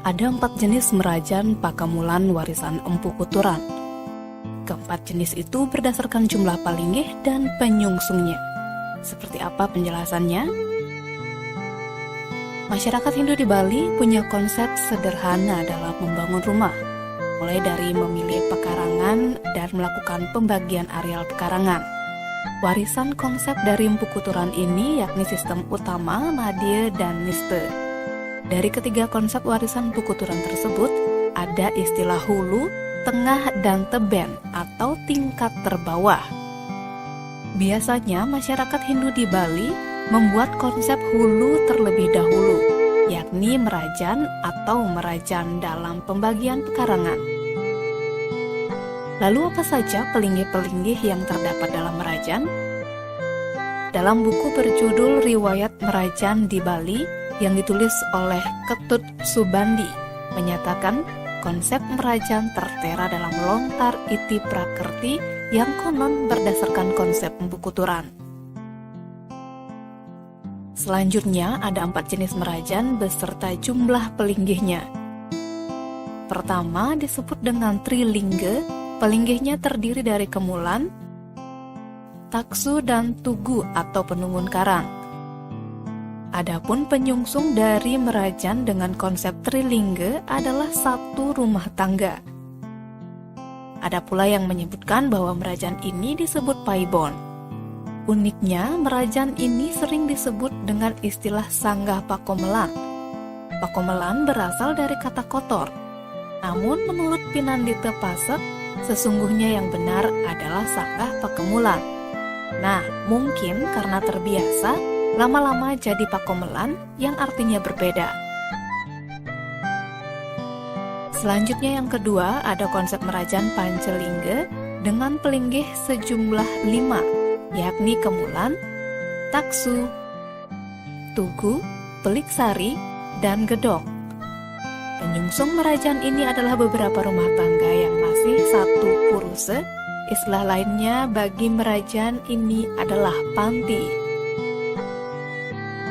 Ada 4 jenis merajan Pakemulan warisan Empu Kuturan. Keempat jenis itu berdasarkan jumlah palinggih dan penyungsungnya. Seperti apa penjelasannya? Masyarakat Hindu di Bali punya konsep sederhana dalam membangun rumah, mulai dari memilih pekarangan dan melakukan pembagian areal pekarangan. Warisan konsep dari Empu Kuturan ini yakni sistem utama, madya, dan niste. Dari ketiga konsep warisan Empu Kuturan tersebut, ada istilah hulu, tengah, dan teben atau tingkat terbawah. Biasanya masyarakat Hindu di Bali membuat konsep hulu terlebih dahulu, yakni merajan atau merajan dalam pembagian pekarangan. Lalu apa saja pelinggih-pelinggih yang terdapat dalam merajan? Dalam buku berjudul Riwayat Merajan di Bali yang ditulis oleh Ketut Subandi, menyatakan konsep merajan tertera dalam lontar iti prakerti yang konon berdasarkan konsep Empu Kuturan. Selanjutnya ada 4 jenis merajan beserta jumlah pelinggihnya. Pertama disebut dengan Trilingga, pelinggihnya terdiri dari kemulan, taksu, dan tugu atau penungun karang. Adapun penyungsung dari merajan dengan konsep Trilingga adalah satu rumah tangga. Ada pula yang menyebutkan bahwa merajan ini disebut paibon. Uniknya, merajan ini sering disebut dengan istilah sanggah pakomelan. Pakomelan berasal dari kata kotor. Namun menurut Pinandita Pasek, sesungguhnya yang benar adalah sanggah pakemulan. Nah, mungkin karena terbiasa, lama-lama jadi pakomelan yang artinya berbeda. Selanjutnya yang kedua ada konsep merajan Pancelingga dengan pelinggih sejumlah 5, yakni kemulan, taksu, tugu, peliksari, dan gedok. Penyungsung merajan ini adalah beberapa rumah tangga yang masih satu puruse. Istilah lainnya bagi merajan ini adalah panti.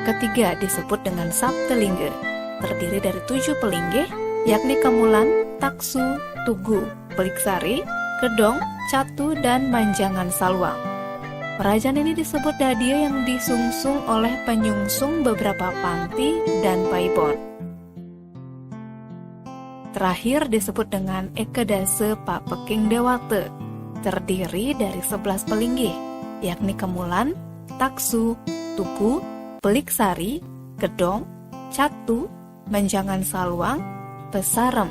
Ketiga disebut dengan Saptalingga, terdiri dari 7 pelinggih, yakni kemulan, taksu, tugu, peliksari, gedong, catu, dan manjangan salwang. Merajan ini disebut dadia yang disungsung oleh penyungsung beberapa panti dan paibon. Terakhir disebut dengan Ekedase Papeking Dewate, terdiri dari 11 pelinggih, yakni kemulan, taksu, tugu, peliksari, gedong, catu, manjangan salwang, pesarem,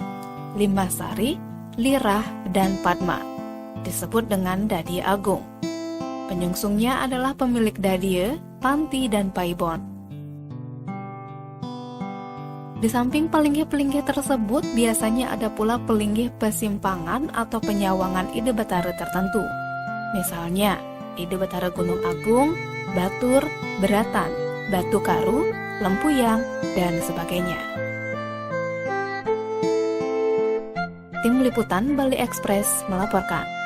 limasari, lirah, dan padma. Disebut dengan dadia agung. Penyungsungnya adalah pemilik dadia, panti, dan paibon. Di samping pelinggih-pelinggih tersebut, biasanya ada pula pelinggih pesimpangan atau penyawangan ide betara tertentu. Misalnya, ide betara Gunung Agung, Batur, Beratan, Batu Karu, Lempuyang, dan sebagainya. Tim Liputan Bali Express melaporkan.